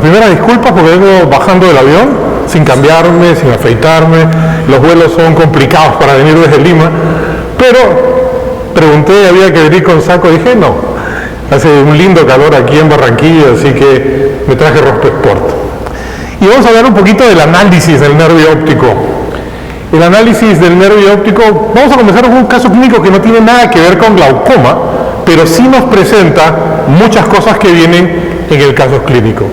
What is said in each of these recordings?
Las primeras disculpas porque vengo bajando del avión, sin cambiarme, sin afeitarme, los vuelos son complicados para venir desde Lima, pero pregunté, había que venir con saco, dije no, hace un lindo calor aquí en Barranquilla, así que me traje ropa sport. Y vamos a hablar un poquito del análisis del nervio óptico. El análisis del nervio óptico, vamos a comenzar con un caso clínico que no tiene nada que ver con glaucoma, pero sí nos presenta muchas cosas que vienen en el caso clínico.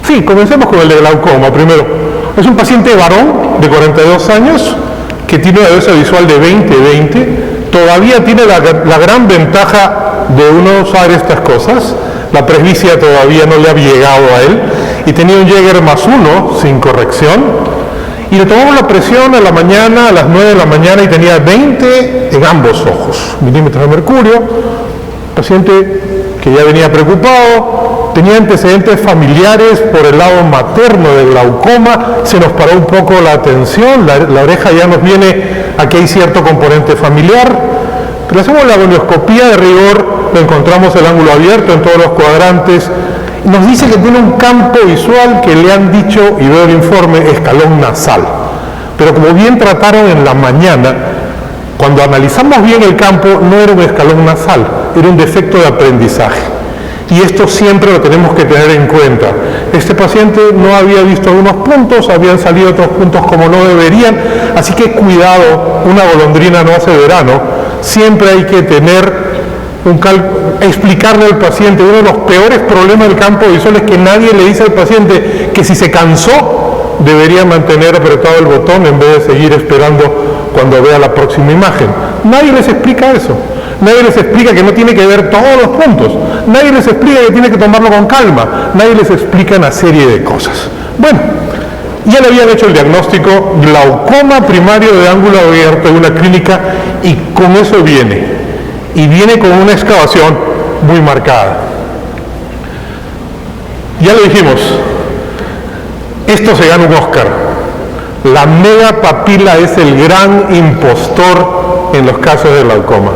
Sí, comencemos con el de glaucoma primero. Es un paciente varón de 42 años que tiene una dosis visual de 20/20. Todavía tiene la gran ventaja de uno usar estas cosas. La presbicia todavía no le ha llegado a él. Y tenía un Jäger +1 sin corrección. Y le tomamos la presión a la mañana, a las 9 de la mañana, y tenía 20 en ambos ojos. Milímetros de mercurio. Paciente que ya venía preocupado, tenía antecedentes familiares por el lado materno de glaucoma, se nos paró un poco la atención, la oreja ya nos viene, aquí hay cierto componente familiar, pero hacemos la gonioscopía de rigor, lo encontramos el ángulo abierto en todos los cuadrantes, y nos dice que tiene un campo visual que le han dicho, y veo el informe, escalón nasal, pero como bien trataron en la mañana, cuando analizamos bien el campo no era un escalón nasal, era un defecto de aprendizaje. Y esto siempre lo tenemos que tener en cuenta. Este paciente no había visto algunos puntos, habían salido otros puntos como no deberían, así que cuidado, una golondrina no hace verano. Siempre hay que tener explicarle al paciente. Uno de los peores problemas del campo visual es que nadie le dice al paciente que si se cansó debería mantener apretado el botón en vez de seguir esperando cuando vea la próxima imagen. Nadie les explica eso. Nadie les explica que no tiene que ver todos los puntos. Nadie les explica que tiene que tomarlo con calma. Nadie les explica una serie de cosas. Bueno, ya le habían hecho el diagnóstico, glaucoma primario de ángulo abierto en una clínica, y con eso viene. Y viene con una excavación muy marcada. Ya lo dijimos, esto se gana un Oscar. La megapapila es el gran impostor en los casos de glaucoma.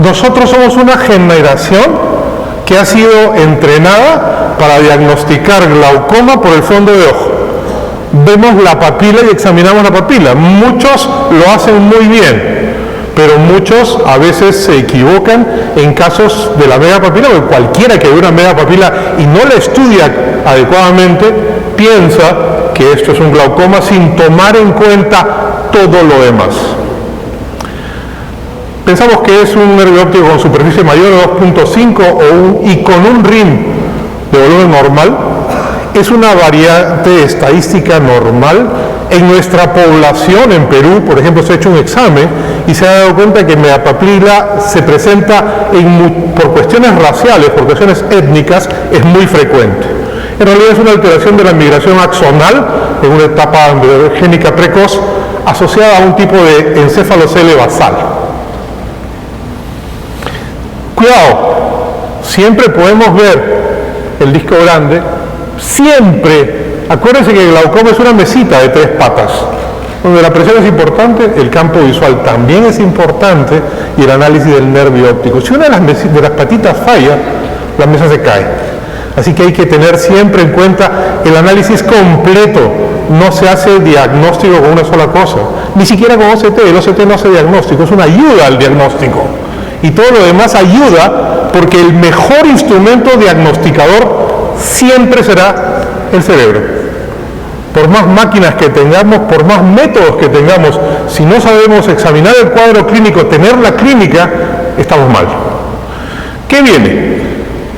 Nosotros somos una generación que ha sido entrenada para diagnosticar glaucoma por el fondo de ojo. Vemos la papila y examinamos la papila. Muchos lo hacen muy bien, pero muchos a veces se equivocan en casos de la megapapila, porque cualquiera que ve una megapapila y no la estudia adecuadamente piensa que esto es un glaucoma sin tomar en cuenta todo lo demás. Pensamos que es un nervio óptico con superficie mayor a 2.5 y con un rim de volumen normal. Es una variante estadística normal. En nuestra población en Perú, por ejemplo, se ha hecho un examen y se ha dado cuenta que megapapila se presenta por cuestiones raciales, por cuestiones étnicas, es muy frecuente. En realidad es una alteración de la migración axonal en una etapa androgénica precoz asociada a un tipo de encéfalocele basal. Cuidado, siempre podemos ver el disco grande, siempre, acuérdense que el glaucoma es una mesita de 3 patas, donde la presión es importante, el campo visual también es importante y el análisis del nervio óptico. Si una de las patitas falla, la mesa se cae. Así que hay que tener siempre en cuenta el análisis completo. No se hace diagnóstico con una sola cosa, ni siquiera con OCT. El OCT no hace diagnóstico, es una ayuda al diagnóstico. Y todo lo demás ayuda, porque el mejor instrumento diagnosticador siempre será el cerebro. Por más máquinas que tengamos, por más métodos que tengamos, si no sabemos examinar el cuadro clínico, tener la clínica, estamos mal. ¿Qué viene?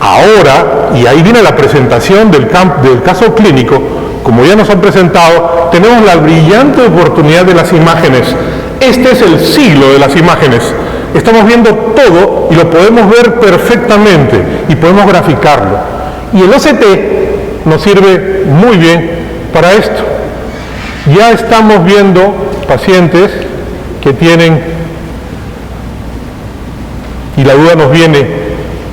Ahora, y ahí viene la presentación del caso clínico, como ya nos han presentado, tenemos la brillante oportunidad de las imágenes. Este es el siglo de las imágenes. Estamos viendo todo y lo podemos ver perfectamente y podemos graficarlo. Y el OCT nos sirve muy bien para esto. Ya estamos viendo pacientes que tienen, y la duda nos viene,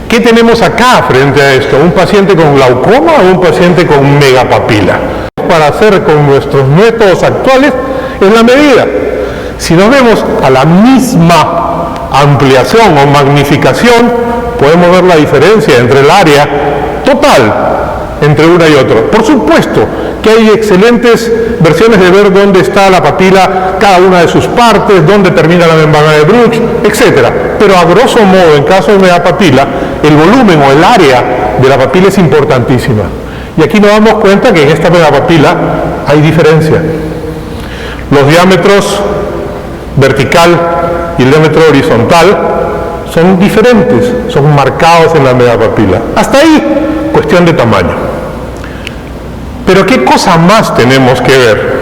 ¿qué tenemos acá frente a esto? ¿Un paciente con glaucoma o un paciente con megapapila? Para hacer con nuestros métodos actuales es la medida. Si nos vemos a la misma ampliación o magnificación, podemos ver la diferencia entre el área total entre una y otra. Por supuesto que hay excelentes versiones de ver dónde está la papila, cada una de sus partes, dónde termina la membrana de Bruch, etc. Pero a grosso modo, en caso de una papila, el volumen o el área de la papila es importantísima. Y aquí nos damos cuenta que en esta megapapila hay diferencia. Los diámetros vertical y el diámetro horizontal son diferentes, son marcados en la megapapila. Hasta ahí, cuestión de tamaño. Pero ¿qué cosa más tenemos que ver?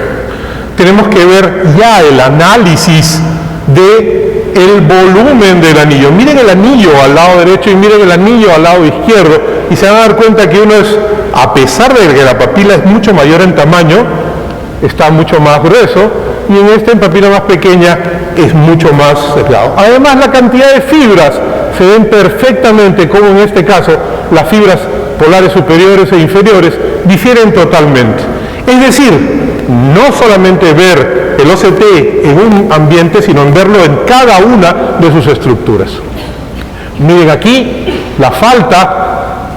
Tenemos que ver ya el análisis del volumen del anillo. Miren el anillo al lado derecho y miren el anillo al lado izquierdo y se van a dar cuenta que uno es, a pesar de que la papila es mucho mayor en tamaño, está mucho más grueso, y en esta papila más pequeña es mucho más delgado. Además, la cantidad de fibras se ven perfectamente, como en este caso las fibras polares superiores e inferiores difieren totalmente. Es decir, no solamente ver el OCT en un ambiente, sino en verlo en cada una de sus estructuras. Miren aquí la falta,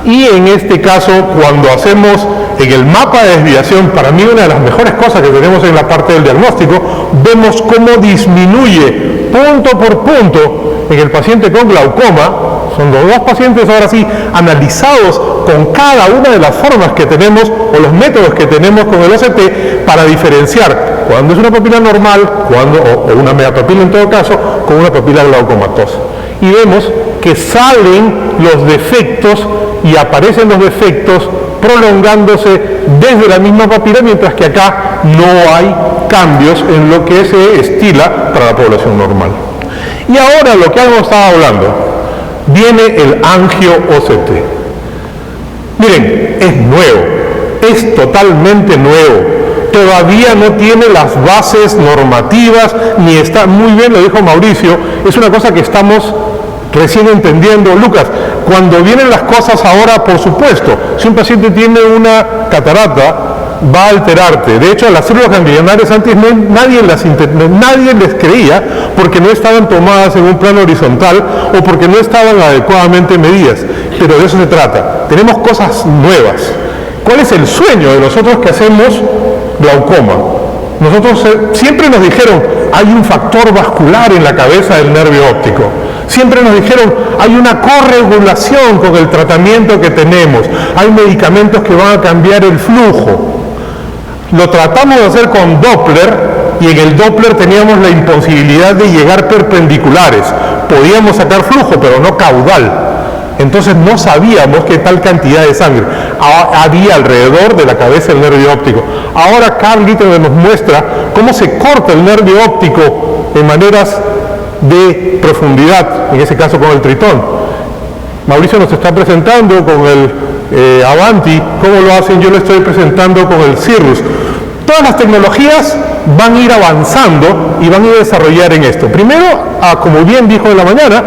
y en este caso cuando hacemos en el mapa de desviación, para mí una de las mejores cosas que tenemos en la parte del diagnóstico, vemos cómo disminuye punto por punto en el paciente con glaucoma. Son los dos pacientes ahora sí analizados con cada una de las formas que tenemos o los métodos que tenemos con el OCT para diferenciar cuando es una papila normal, o una megapapila en todo caso, con una papila glaucomatosa. Y vemos que salen los defectos y aparecen los defectos prolongándose desde la misma papila, mientras que acá no hay cambios en lo que se estila para la población normal. Y ahora lo que hemos estado hablando, viene el angio-OCT. Miren, es nuevo, es totalmente nuevo. Todavía no tiene las bases normativas, ni está, muy bien lo dijo Mauricio, es una cosa que estamos recién entendiendo. Lucas, cuando vienen las cosas ahora, por supuesto, si un paciente tiene una catarata, va a alterarte. De hecho, las células ganglionares antes nadie les creía porque no estaban tomadas en un plano horizontal o porque no estaban adecuadamente medidas. Pero de eso se trata. Tenemos cosas nuevas. ¿Cuál es el sueño de nosotros que hacemos glaucoma? Nosotros siempre nos dijeron, hay un factor vascular en la cabeza del nervio óptico. Siempre nos dijeron, hay una corregulación con el tratamiento que tenemos. Hay medicamentos que van a cambiar el flujo. Lo tratamos de hacer con Doppler y en el Doppler teníamos la imposibilidad de llegar perpendiculares. Podíamos sacar flujo, pero no caudal. Entonces no sabíamos qué tal cantidad de sangre había alrededor de la cabeza del nervio óptico. Ahora Carl Gittler nos muestra cómo se corta el nervio óptico en maneras de profundidad, en ese caso con el Tritón. Mauricio nos está presentando con el Avanti, cómo lo hacen, yo lo estoy presentando con el Cirrus. Todas las tecnologías van a ir avanzando y van a ir a desarrollar en esto. Primero, como bien dijo en la mañana,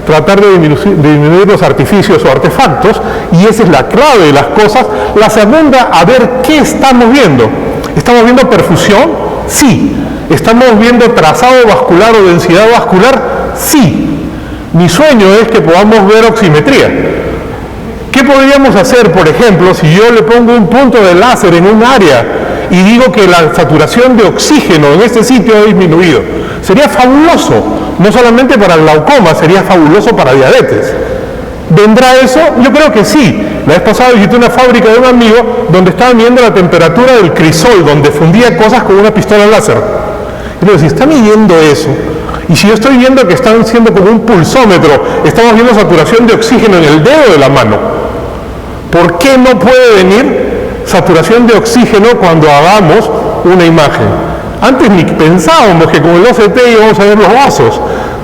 tratar de disminuir los artificios o artefactos, y esa es la clave de las cosas. La segunda, a ver qué estamos viendo. ¿Estamos viendo perfusión? Sí. ¿Estamos viendo trazado vascular o densidad vascular? Sí. Mi sueño es que podamos ver oximetría. ¿Qué podríamos hacer, por ejemplo, si yo le pongo un punto de láser en un área y digo que la saturación de oxígeno en este sitio ha disminuido? Sería fabuloso, no solamente para el glaucoma, sería fabuloso para diabetes. ¿Vendrá eso? Yo creo que sí. La vez pasada visité una fábrica de un amigo donde estaban midiendo la temperatura del crisol, donde fundía cosas con una pistola láser. Y le digo, si está midiendo eso, y si yo estoy viendo que están haciendo como un pulsómetro, estamos viendo saturación de oxígeno en el dedo de la mano, ¿por qué no puede venir saturación de oxígeno cuando hagamos una imagen? Antes ni pensábamos que con el OCT íbamos a ver los vasos.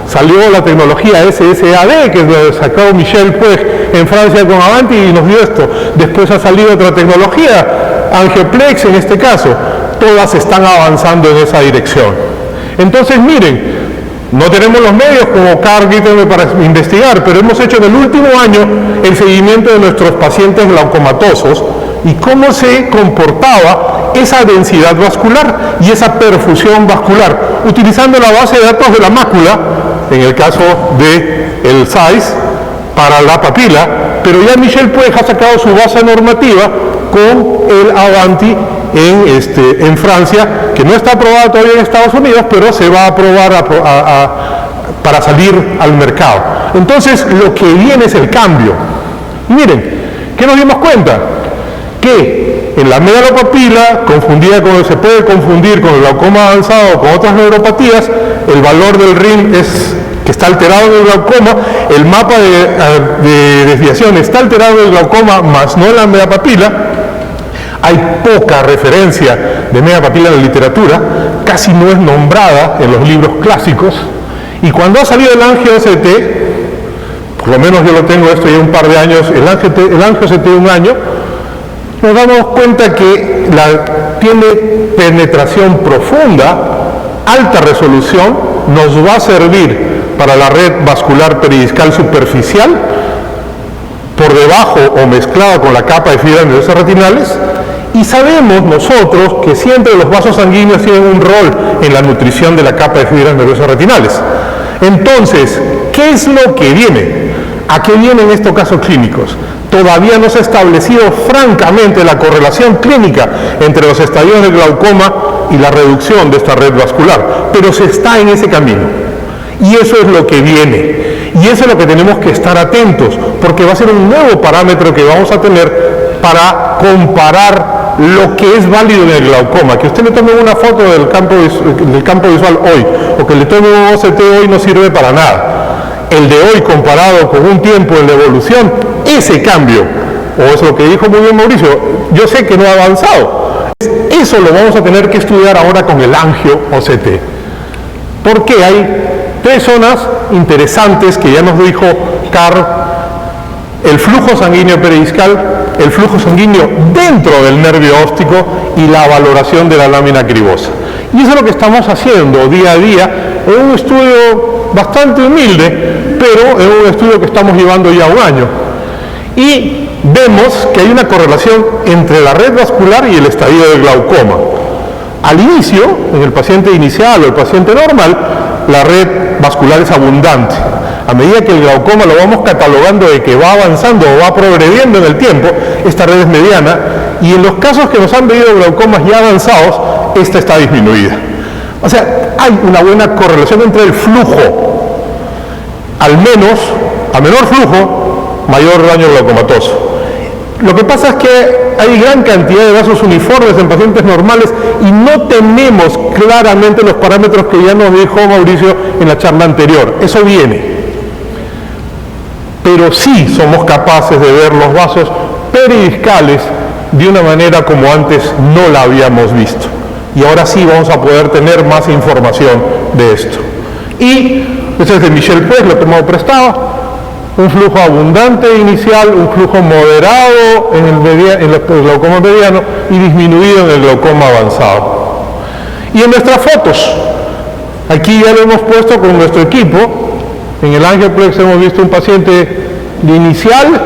Salió la tecnología SSAD, que lo sacó Michel Puig en Francia con Avanti y nos dio esto. Después ha salido otra tecnología, Angioplex en este caso. Todas están avanzando en esa dirección. Entonces miren, no tenemos los medios como Carl Gittler para investigar, pero hemos hecho en el último año el seguimiento de nuestros pacientes glaucomatosos y cómo se comportaba esa densidad vascular y esa perfusión vascular, utilizando la base de datos de la mácula, en el caso del SAIS, para la papila, pero ya Michel Puig ha sacado su base normativa con el Avanti en Francia, que no está aprobada todavía en Estados Unidos, pero se va a aprobar para salir al mercado. Entonces, lo que viene es el cambio. Y miren, ¿qué nos dimos cuenta? Que en la megalopapila, se puede confundir con el glaucoma avanzado o con otras neuropatías, el valor del RIM que está alterado en el glaucoma, el mapa de desviación está alterado en el glaucoma, más no en la megapapila. Hay poca referencia de megapapila en la literatura, casi no es nombrada en los libros clásicos, y cuando ha salido el angio-OCT, por lo menos yo lo tengo esto ya un par de años, el angio-OCT un año, nos damos cuenta que tiene penetración profunda, alta resolución, nos va a servir para la red vascular peridiscal superficial, por debajo o mezclada con la capa de fibras nerviosas retinales, y sabemos nosotros que siempre los vasos sanguíneos tienen un rol en la nutrición de la capa de fibras nerviosas retinales. Entonces, ¿qué es lo que viene? ¿A qué vienen estos casos clínicos? Todavía no se ha establecido francamente la correlación clínica entre los estadios del glaucoma y la reducción de esta red vascular, pero se está en ese camino. Y eso es lo que viene. Y eso es lo que tenemos que estar atentos, porque va a ser un nuevo parámetro que vamos a tener para comparar lo que es válido en el glaucoma. Que usted le tome una foto del campo visual hoy, o que le tome un OCT hoy, no sirve para nada. El de hoy comparado con un tiempo en la evolución, ese cambio, o es lo que dijo muy bien Mauricio, yo sé que no ha avanzado. Eso lo vamos a tener que estudiar ahora con el angio-OCT. Porque hay tres zonas interesantes que ya nos dijo Carl: el flujo sanguíneo peridiscal, el flujo sanguíneo dentro del nervio óptico y la valoración de la lámina cribosa. Y eso es lo que estamos haciendo día a día en un estudio bastante humilde, pero en un estudio que estamos llevando ya un año. Y vemos que hay una correlación entre la red vascular y el estadio del glaucoma. Al inicio, en el paciente inicial o el paciente normal, la red vascular es abundante. A medida que el glaucoma lo vamos catalogando de que va avanzando o va progrediendo en el tiempo, esta red es mediana, y en los casos que nos han venido glaucomas ya avanzados, esta está disminuida. O sea, hay una buena correlación entre el flujo, al menos, a menor flujo, mayor daño glaucomatoso. Lo que pasa es que hay gran cantidad de vasos uniformes en pacientes normales y no tenemos claramente los parámetros que ya nos dijo Mauricio en la charla anterior. Eso viene. Pero sí somos capaces de ver los vasos peridiscales de una manera como antes no la habíamos visto. Y ahora sí vamos a poder tener más información de esto. Y este es de Michel Puig, lo que hemos prestado. Un flujo abundante inicial, un flujo moderado en el glaucoma mediano y disminuido en el glaucoma avanzado. Y en nuestras fotos, aquí ya lo hemos puesto con nuestro equipo. En el Angioplex hemos visto un paciente inicial,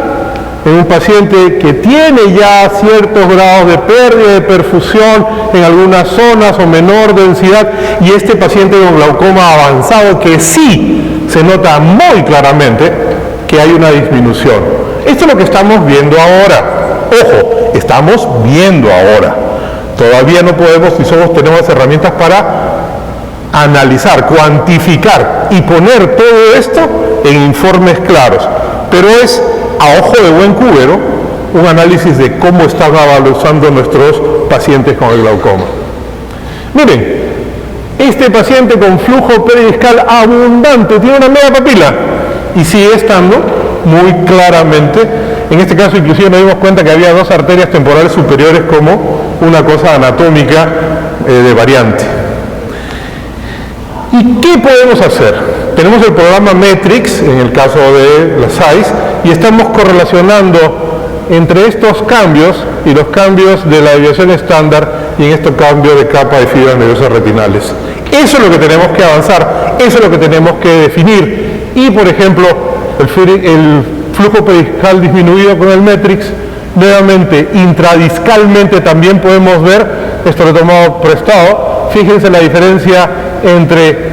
en un paciente que tiene ya ciertos grados de pérdida de perfusión en algunas zonas o menor densidad, y este paciente con glaucoma avanzado que sí se nota muy claramente que hay una disminución. Esto es lo que estamos viendo ahora. Ojo, estamos viendo ahora. Todavía no podemos, si tenemos herramientas para analizar, cuantificar y poner todo esto en informes claros. Pero es, a ojo de buen cubero, un análisis de cómo están avanzando nuestros pacientes con el glaucoma. Miren, este paciente con flujo peridiscal abundante tiene una media papila y sigue estando muy claramente. En este caso inclusive nos dimos cuenta que había dos arterias temporales superiores como una cosa anatómica de variante. ¿Y qué podemos hacer? Tenemos el programa Metrix en el caso de la SAIS y estamos correlacionando entre estos cambios y los cambios de la desviación estándar y en estos cambios de capa de fibras nerviosas retinales. Eso es lo que tenemos que avanzar, eso es lo que tenemos que definir. Y por ejemplo, el flujo peridiscal disminuido con el Metrix, nuevamente intradiscalmente también podemos ver, esto lo he tomado prestado, fíjense la diferencia entre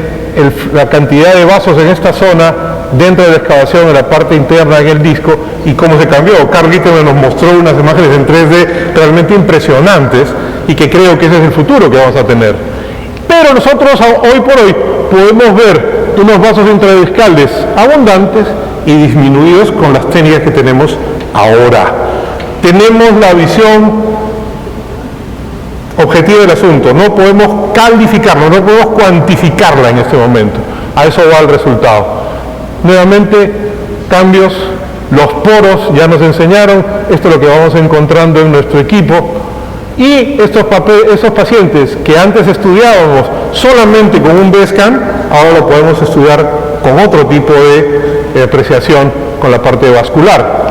la cantidad de vasos en esta zona dentro de la excavación en la parte interna en el disco y cómo se cambió. Carl Gittleman nos mostró unas imágenes en 3D realmente impresionantes y que creo que ese es el futuro que vamos a tener. Pero nosotros hoy por hoy podemos ver unos vasos intradiscales abundantes y disminuidos con las técnicas que tenemos ahora. Tenemos la visión objetiva del asunto, no podemos calificarlo, no podemos cuantificarla en este momento. A eso va el resultado. Nuevamente, cambios, los poros ya nos enseñaron, esto es lo que vamos encontrando en nuestro equipo. Y esos pacientes que antes estudiábamos solamente con un B-scan, ahora lo podemos estudiar con otro tipo de apreciación con la parte vascular.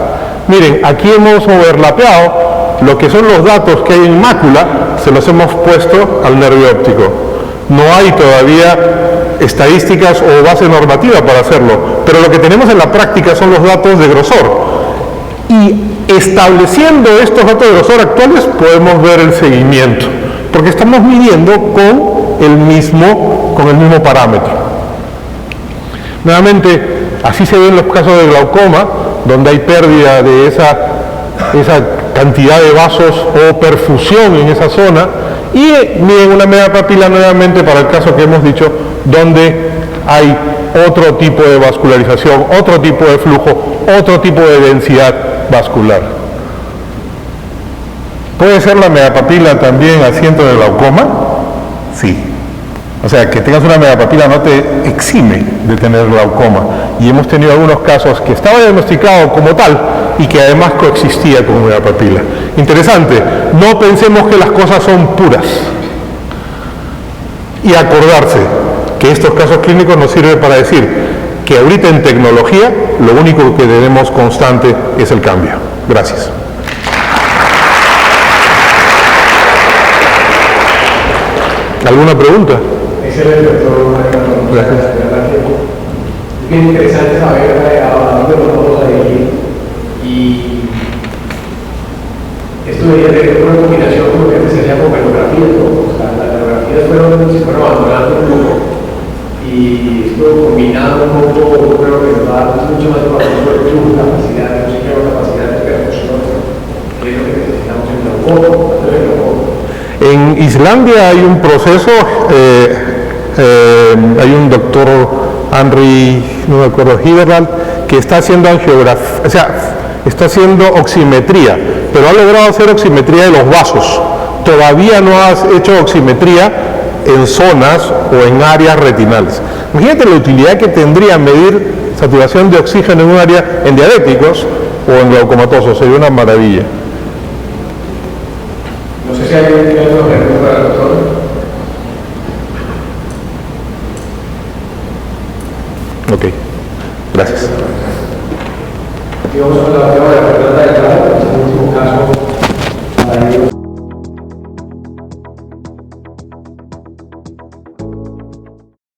Miren, aquí hemos overlapeado lo que son los datos que hay en mácula, se los hemos puesto al nervio óptico. No hay todavía estadísticas o base normativa para hacerlo, pero lo que tenemos en la práctica son los datos de grosor. Y estableciendo estos datos de grosor actuales podemos ver el seguimiento, porque estamos midiendo con el mismo parámetro. Nuevamente, así se ven los casos de glaucoma, donde hay pérdida de esa cantidad de vasos o perfusión en esa zona, y miren una media papila nuevamente para el caso que hemos dicho, donde hay otro tipo de vascularización, otro tipo de flujo, otro tipo de densidad vascular. ¿Puede ser la megapapila también asiento de glaucoma? Sí. O sea, que tengas una megapapila no te exime de tener glaucoma. Y hemos tenido algunos casos que estaba diagnosticado como tal y que además coexistía con megapapila. Interesante, no pensemos que las cosas son puras. Y acordarse que estos casos clínicos nos sirven para decir que ahorita en tecnología lo único que tenemos constante es el cambio. Gracias. ¿Alguna pregunta? Excelente, doctor. Gracias. Es bien interesante saber a dónde nos vamos a dirigir. Y esto debería tener una combinación con lo que antes se hacía con pelografía, ¿no? O sea, las pelografías se fueron abandonando un poco. Y esto combinado un poco, yo creo que nos va a dar mucho más información sobre tu capacidad, no sé qué capacidad de percusión, que es lo que necesitamos en el glaucoma. En Islandia hay un proceso, hay un doctor Henry, no me acuerdo, Hiderland, que está haciendo angiografía, o sea, está haciendo oximetría, pero ha logrado hacer oximetría de los vasos. Todavía no has hecho oximetría en zonas o en áreas retinales. Imagínate la utilidad que tendría medir saturación de oxígeno en un área en diabéticos o en glaucomatosos, sería una maravilla. No sé si hay alguna pregunta para el doctor. Ok, gracias. Y vamos a la de la pregunta de el último caso.